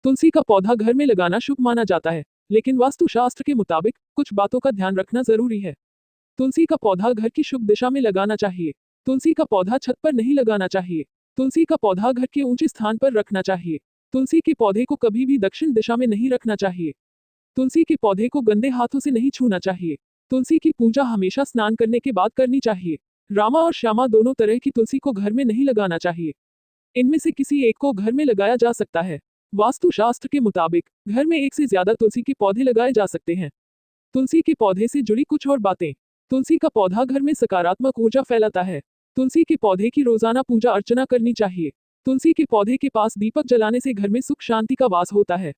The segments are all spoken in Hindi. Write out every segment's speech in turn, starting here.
तुलसी का पौधा घर में लगाना शुभ माना जाता है, लेकिन वास्तुशास्त्र के मुताबिक कुछ बातों का ध्यान रखना जरूरी है। तुलसी का पौधा घर की शुभ दिशा में लगाना चाहिए। तुलसी का पौधा छत पर नहीं लगाना चाहिए। तुलसी का पौधा घर के ऊंचे स्थान पर रखना चाहिए। तुलसी के पौधे को कभी भी दक्षिण दिशा में नहीं रखना चाहिए। तुलसी के पौधे को गंदे हाथों से नहीं छूना चाहिए। तुलसी की पूजा हमेशा स्नान करने के बाद करनी चाहिए। रामा और श्यामा दोनों तरह की तुलसी को घर में नहीं लगाना चाहिए। इनमें से किसी एक को घर में लगाया जा सकता है। वास्तुशास्त्र के मुताबिक घर में एक से ज्यादा तुलसी के पौधे लगाए जा सकते हैं। तुलसी के पौधे से जुड़ी कुछ और बातें। तुलसी का पौधा घर में सकारात्मक ऊर्जा फैलाता है। तुलसी के पौधे की रोजाना पूजा अर्चना करनी चाहिए। तुलसी के पौधे के पास दीपक जलाने से घर में सुख शांति का वास होता है।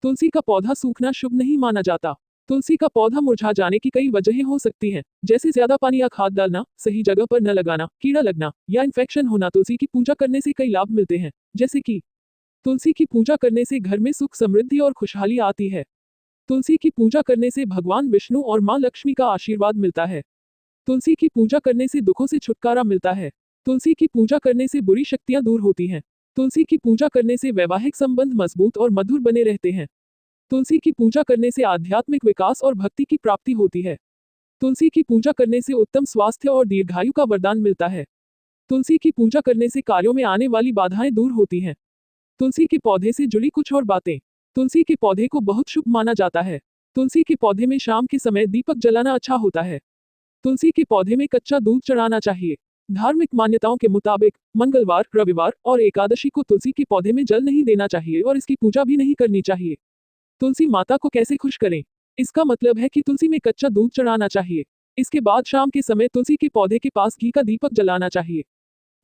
तुलसी का पौधा सूखना शुभ नहीं माना जाता। तुलसी का पौधा मुरझा जाने की कई वजहें हो सकती हैं, जैसे ज्यादा पानी या खाद डालना, सही जगह पर न लगाना, कीड़ा लगना या इन्फेक्शन होना। तुलसी की पूजा करने से कई लाभ मिलते हैं, जैसे कि तुलसी की पूजा करने से घर में सुख समृद्धि और खुशहाली आती है। तुलसी की पूजा करने से भगवान विष्णु और मां लक्ष्मी का आशीर्वाद मिलता है। तुलसी की पूजा करने से दुखों से छुटकारा मिलता है। तुलसी की पूजा करने से बुरी शक्तियां दूर होती हैं। तुलसी की पूजा करने से वैवाहिक संबंध मजबूत और मधुर बने रहते हैं। तुलसी की पूजा करने से आध्यात्मिक विकास और भक्ति की प्राप्ति होती है। तुलसी की पूजा करने से उत्तम स्वास्थ्य और दीर्घायु का वरदान मिलता है। तुलसी की पूजा करने से कार्यों में आने वाली बाधाएं दूर होती हैं। तुलसी के पौधे से जुड़ी कुछ और बातें। तुलसी के पौधे को बहुत शुभ माना जाता है। तुलसी के पौधे में शाम के समय दीपक जलाना अच्छा होता है। तुलसी के पौधे में कच्चा दूध चढ़ाना चाहिए। धार्मिक मान्यताओं के मुताबिक मंगलवार, रविवार और एकादशी को तुलसी के पौधे में जल नहीं देना चाहिए और इसकी पूजा भी नहीं करनी चाहिए। तुलसी माता को कैसे खुश करें? इसका मतलब है कि तुलसी में कच्चा दूध चढ़ाना चाहिए। इसके बाद शाम के समय तुलसी के पौधे के पास घी का दीपक जलाना चाहिए।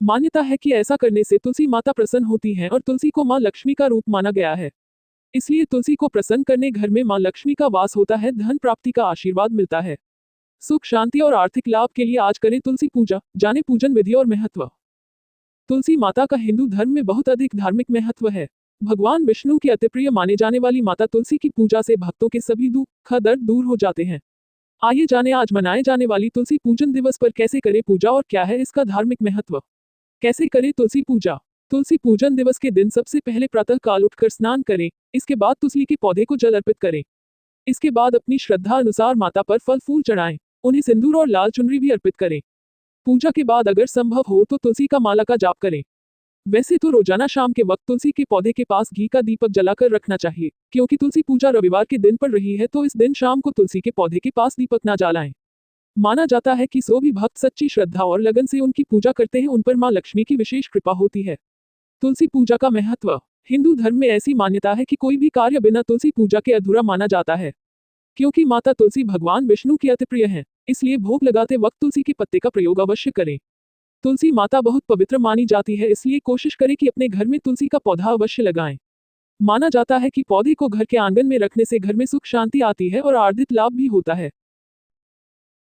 मान्यता है कि ऐसा करने से तुलसी माता प्रसन्न होती हैं और तुलसी को मां लक्ष्मी का रूप माना गया है। इसलिए तुलसी को प्रसन्न करने घर में मां लक्ष्मी का वास होता है, धन प्राप्ति का आशीर्वाद मिलता है। सुख शांति और आर्थिक लाभ के लिए आज करें तुलसी पूजा। जाने पूजन विधि और महत्व। तुलसी माता का हिंदू धर्म में बहुत अधिक धार्मिक महत्व है। भगवान विष्णु की अतिप्रिय माने जाने वाली माता तुलसी की पूजा से भक्तों के सभी दुख दर्द दूर हो जाते हैं। आइए जाने आज मनाए जाने वाली तुलसी पूजन दिवस पर कैसे करें पूजा और क्या है इसका धार्मिक महत्व। कैसे करें तुलसी पूजा? तुलसी पूजन दिवस के दिन सबसे पहले प्रातः काल उठकर स्नान करें। इसके बाद तुलसी के पौधे को जल अर्पित करें। इसके बाद अपनी श्रद्धा अनुसार माता पर फल फूल चढ़ाएं। उन्हें सिंदूर और लाल चुनरी भी अर्पित करें। पूजा के बाद अगर संभव हो तो तुलसी का माला का जाप करें। वैसे तो रोजाना शाम के वक्त तुलसी के पौधे के पास घी का दीपक जलाकर रखना चाहिए, क्योंकि तुलसी पूजा रविवार के दिन पड़ रही है तो इस दिन शाम को तुलसी के पौधे के पास दीपक ना जलाएं। माना जाता है कि सो भी भक्त सच्ची श्रद्धा और लगन से उनकी पूजा करते हैं उन पर मां लक्ष्मी की विशेष कृपा होती है। तुलसी पूजा का महत्व। हिंदू धर्म में ऐसी मान्यता है कि कोई भी कार्य बिना तुलसी पूजा के अधूरा माना जाता है। क्योंकि माता तुलसी भगवान विष्णु की अति प्रिय है, इसलिए भोग लगाते वक्त तुलसी के पत्ते का प्रयोग अवश्य करें। तुलसी माता बहुत पवित्र मानी जाती है, इसलिए कोशिश करें कि अपने घर में तुलसी का पौधा अवश्य लगाएं। माना जाता है कि पौधे को घर के आंगन में रखने से घर में सुख शांति आती है और आर्थिक लाभ भी होता है।